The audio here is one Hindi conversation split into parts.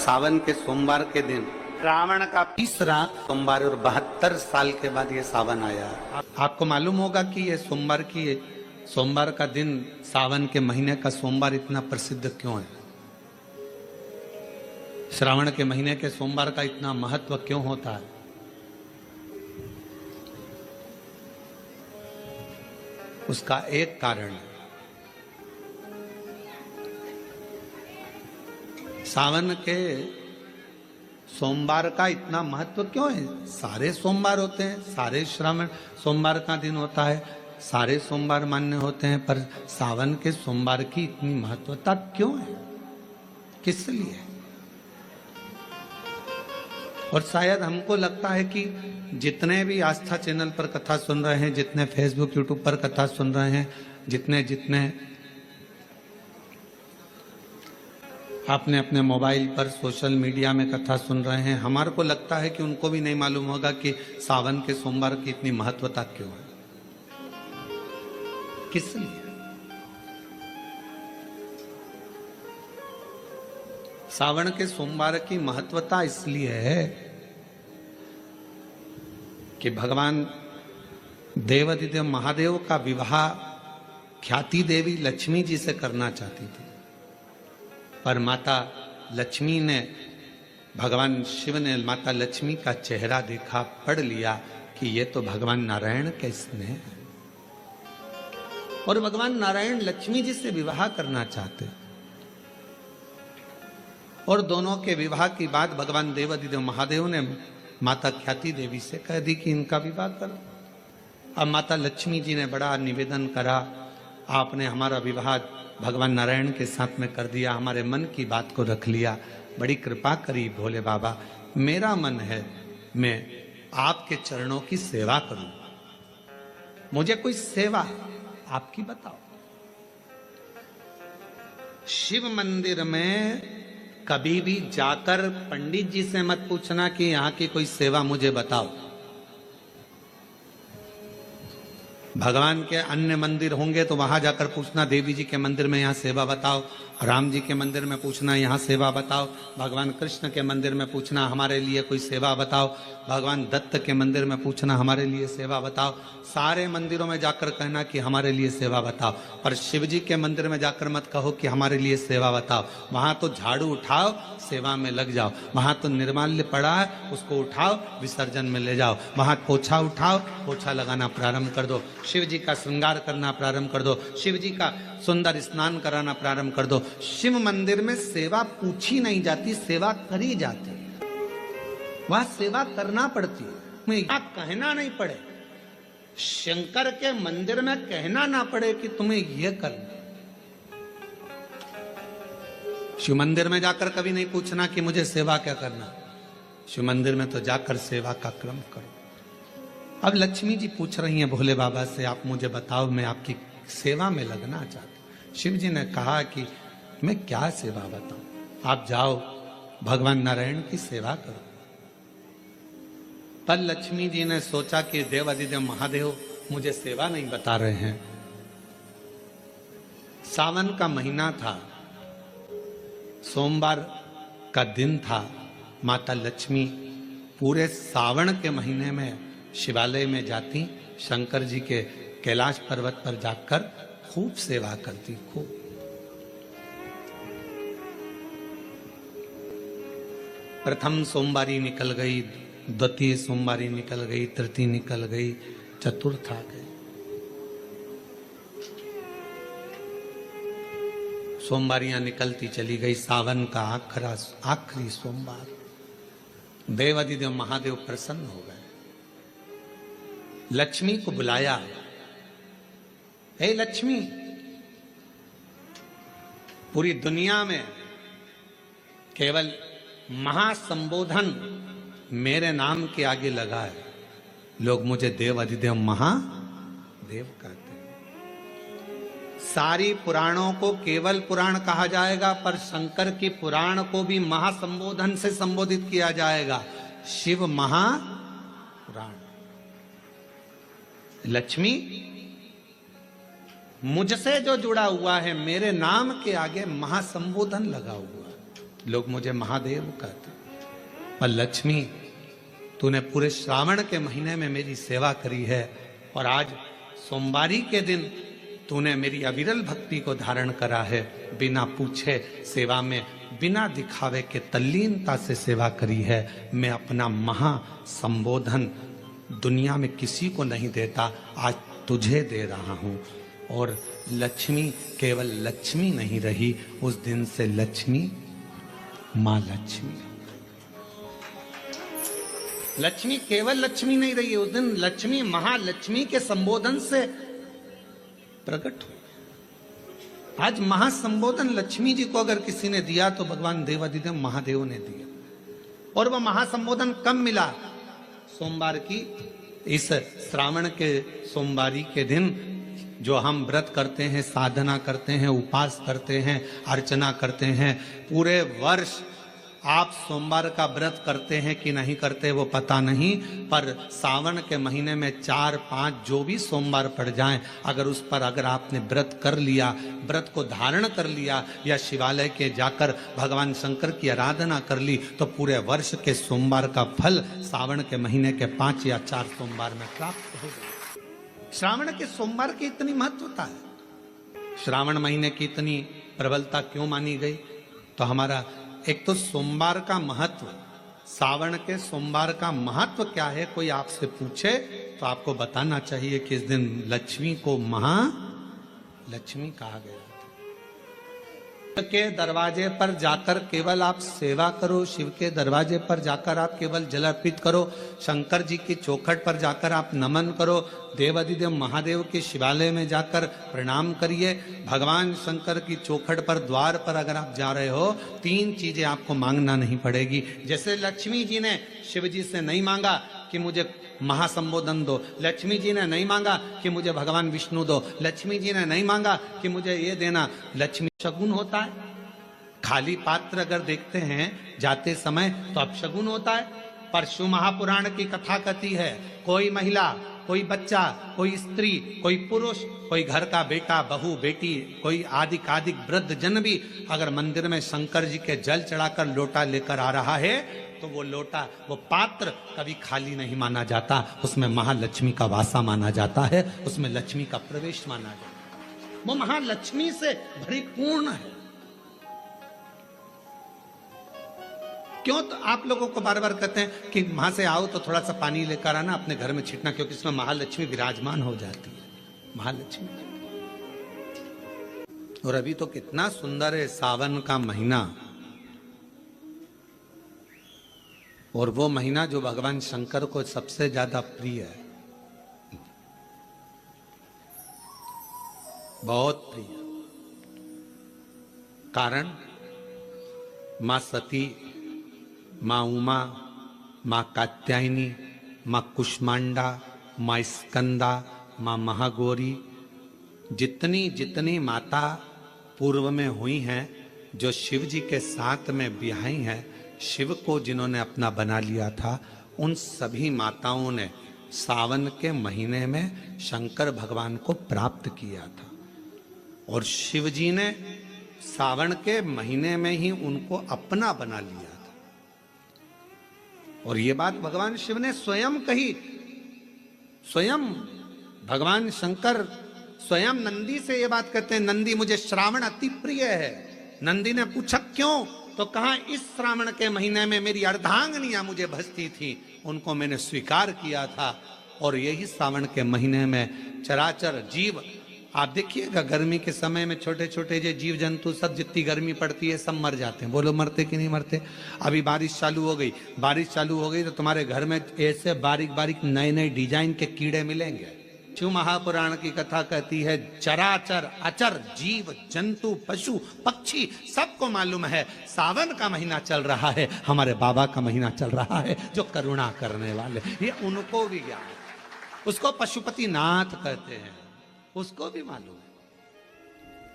सावन के सोमवार के दिन रावण का तीसरा सोमवार और 72 साल के बाद ये सावन आया। आपको मालूम होगा कि ये सोमवार का दिन सावन के महीने का सोमवार इतना प्रसिद्ध क्यों है? श्रावण के महीने के सोमवार का इतना महत्व क्यों होता है? उसका एक कारण है, सावन के सोमवार का इतना महत्व क्यों है? सारे सोमवार होते हैं, सारे श्रावण सोमवार का दिन होता है, सारे सोमवार मान्य होते हैं, पर सावन के सोमवार की इतनी महत्वता क्यों है? किस लिए? और शायद हमको लगता है कि जितने भी आस्था चैनल पर कथा सुन रहे हैं, जितने फेसबुक यूट्यूब पर कथा सुन रहे हैं, जितने आपने अपने मोबाइल पर सोशल मीडिया में कथा सुन रहे हैं, हमारे को लगता है कि उनको भी नहीं मालूम होगा कि सावन के सोमवार की इतनी महत्वता क्यों है, किस लिए? सावन के सोमवार की महत्वता इसलिए है कि भगवान देवाधिदेव महादेव का विवाह ख्याति देवी लक्ष्मी जी से करना चाहती थी, पर माता लक्ष्मी ने, भगवान शिव ने माता लक्ष्मी का चेहरा देखा, पढ़ लिया कि ये तो भगवान नारायण के स्नेह है, और भगवान नारायण लक्ष्मी जी से विवाह करना चाहते। और दोनों के विवाह की बात भगवान देवाधिदेव महादेव ने माता ख्याति देवी से कह दी कि इनका विवाह करो। अब माता लक्ष्मी जी ने बड़ा निवेदन करा, आपने हमारा विवाह भगवान नारायण के साथ में कर दिया, हमारे मन की बात को रख लिया, बड़ी कृपा करी भोले बाबा, मेरा मन है मैं आपके चरणों की सेवा करूं, मुझे कोई सेवा आपकी बताओ। शिव मंदिर में कभी भी जाकर पंडित जी से मत पूछना कि यहां की कोई सेवा मुझे बताओ। भगवान के अन्य मंदिर होंगे तो वहां जाकर पूछना, देवी जी के मंदिर में यहाँ सेवा बताओ, राम जी के मंदिर में पूछना यहाँ सेवा बताओ, भगवान कृष्ण के मंदिर में पूछना हमारे लिए कोई सेवा बताओ, भगवान दत्त के मंदिर में पूछना हमारे लिए सेवा बताओ। सारे मंदिरों में जाकर कहना कि हमारे लिए सेवा बताओ, पर शिव जी के मंदिर में जाकर मत कहो कि हमारे लिए सेवा बताओ। वहां तो झाड़ू उठाओ, सेवा में लग जाओ, वहां तो निर्माल्य पड़ा है, उसको उठाओ, विसर्जन में ले जाओ, वहां पोछा उठाओ, पोछा लगाना प्रारंभ कर दो, शिव जी का श्रृंगार करना प्रारंभ कर दो, शिव जी का सुंदर स्नान कराना प्रारंभ कर दो। शिव मंदिर में सेवा पूछी नहीं जाती, सेवा करी जाती है, वहां सेवा करना पड़ती है, कहना नहीं पड़े। शंकर के मंदिर में कहना ना पड़े कि तुम्हें यह करना। शिव मंदिर में जाकर कभी नहीं पूछना कि मुझे सेवा क्या करना, शिव मंदिर में तो जाकर सेवा का क्रम करो। अब लक्ष्मी जी पूछ रही हैं भोले बाबा से, आप मुझे बताओ, मैं आपकी सेवा में लगना चाहती हूं। शिव जी ने कहा कि मैं क्या सेवा बताऊं, आप जाओ भगवान नारायण की सेवा करो। पर लक्ष्मी जी ने सोचा कि देवाधिदेव महादेव मुझे सेवा नहीं बता रहे हैं। सावन का महीना था, सोमवार का दिन था, माता लक्ष्मी पूरे सावन के महीने में शिवालय में जाती, शंकर जी के कैलाश पर्वत पर जाकर खूब सेवा करती, खूब। प्रथम सोमवारी निकल गई, द्वितीय सोमवारी निकल गई, तृतीय निकल गई, चतुर्थ आ गई। सोमवारियां निकलती चली गई। सावन का आखिरी सोमवार, देवाधिदेव महादेव प्रसन्न हो गए, लक्ष्मी को बुलाया, हे लक्ष्मी, पूरी दुनिया में केवल महासंबोधन मेरे नाम के आगे लगा है, लोग मुझे देव अधिदेव महादेव कहते हैं। सारी पुराणों को केवल पुराण कहा जाएगा, पर शंकर की पुराण को भी महासंबोधन से संबोधित किया जाएगा, शिव महापुराण। लक्ष्मी, मुझसे जो जुड़ा हुआ है, मेरे नाम के आगे महासंबोधन लगा हुआ है, लोग मुझे महादेव कहते। और लक्ष्मी, तूने पूरे श्रावण के महीने में मेरी सेवा करी है, और आज सोमवारी के दिन तूने मेरी अविरल भक्ति को धारण करा है। बिना पूछे सेवा में, बिना दिखावे के तल्लीनता से सेवा करी है। मैं अपना महा संबोधन दुनिया में किसी को नहीं देता, आज तुझे दे रहा हूं। और लक्ष्मी केवल लक्ष्मी नहीं रही, उस दिन से लक्ष्मी मां लक्ष्मी। लक्ष्मी केवल लक्ष्मी नहीं रही, उस दिन लक्ष्मी महालक्ष्मी के संबोधन से प्रकट हुई। आज महासंबोधन लक्ष्मी जी को अगर किसी ने दिया तो भगवान देवाधिदेव महादेव ने दिया। और वह महासंबोधन कब मिला? सोमवार की इस श्रावण के सोमवारी के दिन जो हम व्रत करते हैं, साधना करते हैं, उपास करते हैं, अर्चना करते हैं। पूरे वर्ष आप सोमवार का व्रत करते हैं कि नहीं करते वो पता नहीं, पर सावन के महीने में 4-5 जो भी सोमवार पड़ जाएं, अगर उस पर अगर आपने व्रत कर लिया, व्रत को धारण कर लिया, या शिवालय के जाकर भगवान शंकर की आराधना कर ली, तो पूरे वर्ष के सोमवार का फल सावन के महीने के 5 या 4 सोमवार में प्राप्त हो जाए। श्रावण के सोमवार की इतनी महत्वता है, श्रावण महीने की इतनी प्रबलता क्यों मानी गई? तो हमारा एक तो सोमवार का महत्व, सावन के सोमवार का महत्व क्या है, कोई आपसे पूछे तो आपको बताना चाहिए कि इस दिन लक्ष्मी को महालक्ष्मी कहा गया। के दरवाजे पर जाकर केवल आप सेवा करो, शिव के दरवाजे पर जाकर आप केवल जल अर्पित करो, शंकर जी की चौखट पर जाकर आप नमन करो, देवाधिदेव महादेव के शिवालय में जाकर प्रणाम करिए। भगवान शंकर की चौखट पर, द्वार पर अगर आप जा रहे हो, 3 चीजें आपको मांगना नहीं पड़ेगी। जैसे लक्ष्मी जी ने शिव जी से नहीं मांगा कि मुझे महासंबोधन दो, लक्ष्मी जी ने नहीं मांगा कि मुझे भगवान विष्णु दो, लक्ष्मी जी ने नहीं मांगा कि मुझे ये देना। लक्ष्मी शगुन होता है, खाली पात्र अगर देखते हैं जाते समय तो अपशगुन होता है। परशु महापुराण की कथा कहती है, कोई महिला, कोई बच्चा, कोई स्त्री, कोई पुरुष, कोई घर का बेटा, बहू, बेटी, कोई आदिक वृद्ध जन भी अगर मंदिर में शंकर जी के जल चढ़ाकर लोटा लेकर आ रहा है, तो वो लोटा, वो पात्र कभी खाली नहीं माना जाता, उसमें महालक्ष्मी का वासा माना जाता है, उसमें लक्ष्मी का प्रवेश माना जाता है। वो महालक्ष्मी से परिपूर्ण है। क्यों? तो आप लोगों को बार बार कहते हैं कि वहां से आओ तो थोड़ा सा पानी लेकर आना, अपने घर में छिटना, क्योंकि इसमें महालक्ष्मी विराजमान हो जाती है। महालक्ष्मी। और अभी तो कितना सुंदर है सावन का महीना, और वो महीना जो भगवान शंकर को सबसे ज्यादा प्रिय है, बहुत प्रिय। कारण मां सती, मां उमा, मां कात्यायनी, मां कुष्मांडा, मां स्कंदा, मां महागौरी, जितनी जितनी माता पूर्व में हुई हैं, जो शिव जी के साथ में ब्याही हैं, शिव को जिन्होंने अपना बना लिया था, उन सभी माताओं ने सावन के महीने में शंकर भगवान को प्राप्त किया था। और शिव जी ने सावन के महीने में ही उनको अपना बना लिया था। और ये बात भगवान शिव ने स्वयं कही। स्वयं भगवान शंकर स्वयं नंदी से ये बात कहते हैं, नंदी मुझे श्रावण अति प्रिय है। नंदी ने पूछा क्यों? तो कहा इस श्रावण के महीने में मेरी अर्धांगनियां मुझे भजती थी, उनको मैंने स्वीकार किया था। और यही सावन के महीने में चराचर जीव, आप देखिएगा गर्मी के समय में छोटे छोटे जो जीव जंतु सब, जितनी गर्मी पड़ती है सब मर जाते हैं। बोलो मरते कि नहीं मरते? अभी बारिश चालू हो गई, बारिश चालू हो गई तो तुम्हारे घर में ऐसे बारीक बारीक नए नए डिजाइन के कीड़े मिलेंगे। शिव महापुराण की कथा कहती है, चराचर अचर जीव जंतु पशु पक्षी सबको मालूम है सावन का महीना चल रहा है, हमारे बाबा का महीना चल रहा है जो करुणा करने वाले, ये उनको भी ज्ञान है। उसको पशुपति नाथ कहते हैं, उसको भी मालूम है।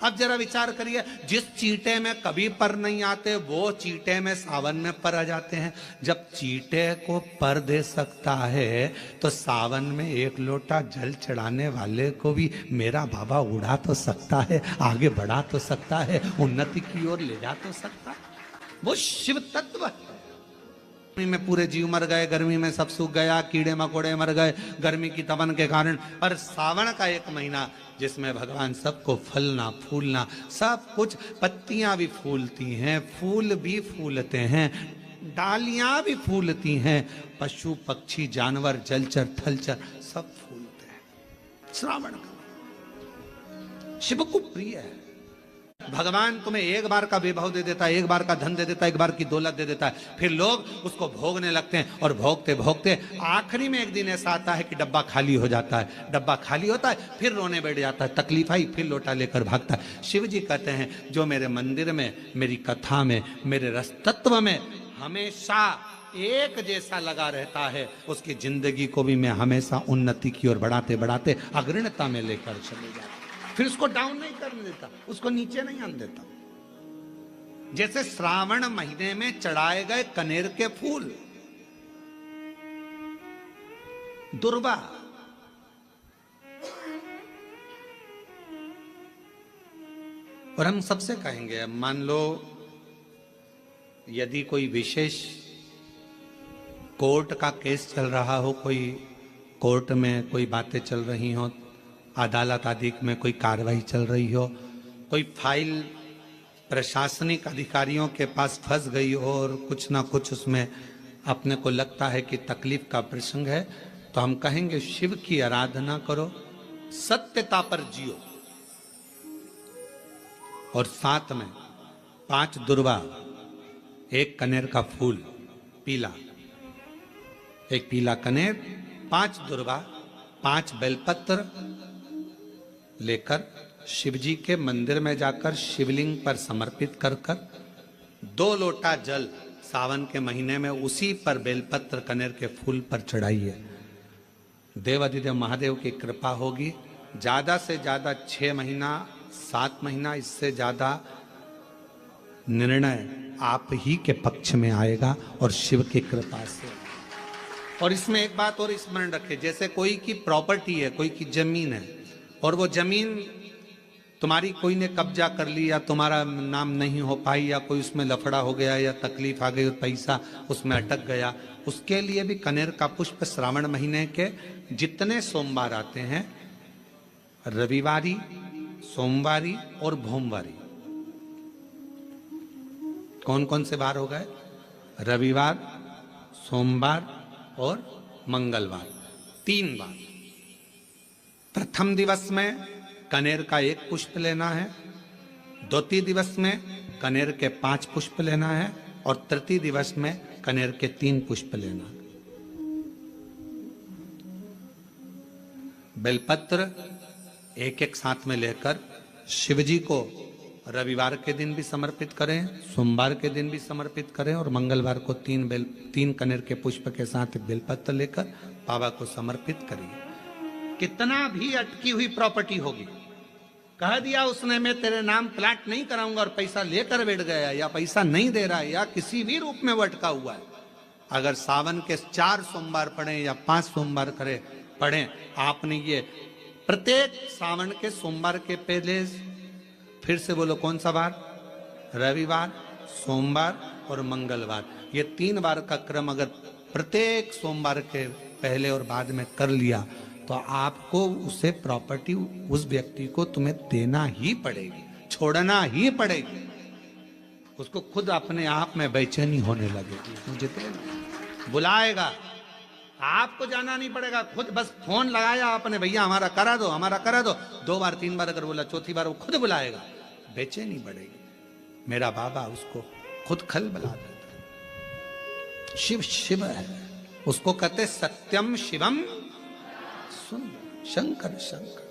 अब जरा विचार करिए, जिस चींटे में कभी पर नहीं आते वो चींटे में सावन में पर आ जाते हैं। जब चींटे को पर दे सकता है तो सावन में 1 लोटा जल चढ़ाने वाले को भी मेरा बाबा उड़ा तो सकता है, आगे बढ़ा तो सकता है, उन्नति की ओर ले जा तो सकता है। वो शिव तत्व है। गर्मी में पूरे जीव मर गए, गर्मी में सब सूख गया, कीड़े मकोड़े मर गए गर्मी की तपन के कारण। और सावन का एक महीना जिसमें भगवान सबको फलना फूलना सब कुछ, पत्तियां भी फूलती हैं, फूल भी फूलते हैं, डालियां भी फूलती हैं, पशु पक्षी जानवर जलचर थलचर सब फूलते हैं। श्रावण का शिव को प्रिय है। भगवान तुम्हें एक बार का वैभव दे देता है, एक बार का धन दे देता है, एक बार की दौलत दे देता है, फिर लोग उसको भोगने लगते हैं और भोगते भोगते आखिरी में एक दिन ऐसा आता है कि डब्बा खाली हो जाता है। डब्बा खाली होता है, फिर रोने बैठ जाता है, तकलीफ आई, फिर लोटा लेकर भागता है। शिव जी कहते हैं जो मेरे मंदिर में, मेरी कथा में, मेरे रस तत्व में हमेशा एक जैसा लगा रहता है, उसकी जिंदगी को भी मैं हमेशा उन्नति की ओर बढ़ाते बढ़ाते अग्रणता में लेकर चले जाता। फिर उसको डाउन नहीं करने देता, उसको नीचे नहीं आने देता। जैसे श्रावण महीने में चढ़ाए गए कनेर के फूल, दुर्वा, और हम सबसे कहेंगे, मान लो यदि कोई विशेष कोर्ट का केस चल रहा हो, कोई कोर्ट में कोई बातें चल रही हो, अदालत आदि में कोई कार्रवाई चल रही हो, कोई फाइल प्रशासनिक अधिकारियों के पास फंस गई हो और कुछ ना कुछ उसमें अपने को लगता है कि तकलीफ का प्रसंग है, तो हम कहेंगे शिव की आराधना करो, सत्यता पर जियो, और साथ में 5 दुर्वा, 1 कनेर का फूल पीला, 1 पीला कनेर, 5 दुर्वा, 5 बेलपत्र लेकर शिव जी के मंदिर में जाकर शिवलिंग पर समर्पित कर 2 लोटा जल सावन के महीने में उसी पर बेलपत्र कनेर के फूल पर चढ़ाइए। देवाधिदेव महादेव की कृपा होगी। ज्यादा से ज्यादा 6 महीना 7 महीना, इससे ज्यादा निर्णय आप ही के पक्ष में आएगा और शिव की कृपा से। और इसमें एक बात और स्मरण रखें, जैसे कोई की प्रॉपर्टी है, कोई की जमीन है, और वो जमीन तुम्हारी कोई ने कब्जा कर ली, या तुम्हारा नाम नहीं हो पाई, या कोई उसमें लफड़ा हो गया, या तकलीफ आ गई और पैसा उसमें अटक गया, उसके लिए भी कनेर का पुष्प श्रावण महीने के जितने सोमवार आते हैं, रविवारी, सोमवारी और भोमवारी, कौन कौन से बार हो गए? रविवार, सोमवार और मंगलवार, 3 बार। प्रथम दिवस में कनेर का 1 पुष्प लेना है, द्वितीय दिवस में कनेर के 5 पुष्प लेना है, और तृतीय दिवस में कनेर के 3 पुष्प लेना है। बेलपत्र 1-1 साथ में लेकर शिव जी को रविवार के दिन भी समर्पित करें, सोमवार के दिन भी समर्पित करें, और मंगलवार को 3 कनेर के पुष्प के साथ बेलपत्र लेकर बाबा को समर्पित करिए। कितना भी अटकी हुई प्रॉपर्टी होगी, कह दिया उसने मैं तेरे नाम प्लाट नहीं कराऊंगा और पैसा लेकर बैठ गया, या पैसा नहीं दे रहा है, या किसी भी रूप में वो अटका हुआ है, अगर सावन के 4 सोमवार पढ़े या 5 सोमवार पढ़े, आपने ये प्रत्येक सावन के सोमवार के पहले, फिर से बोलो कौन सा बार? रविवार, सोमवार और मंगलवार, ये 3 बार का क्रम अगर प्रत्येक सोमवार के पहले और बाद में कर लिया, तो आपको उसे प्रॉपर्टी उस व्यक्ति को तुम्हें देना ही पड़ेगी, छोड़ना ही पड़ेगी। उसको खुद अपने आप में बेचैनी होने लगेगी, मुझे बुलाएगा, आपको जाना नहीं पड़ेगा, खुद बस फोन लगाया आपने, भैया हमारा करा दो, हमारा करा दो, 2 बार 3 बार अगर बोला, चौथी बार वो खुद बुलाएगा, बेचैनी बढ़ेगी। मेरा बाबा उसको खुद खल बुला देता। शिव शिव है, उसको कहते सत्यम शिवम सुंदर, शंकर शंकर।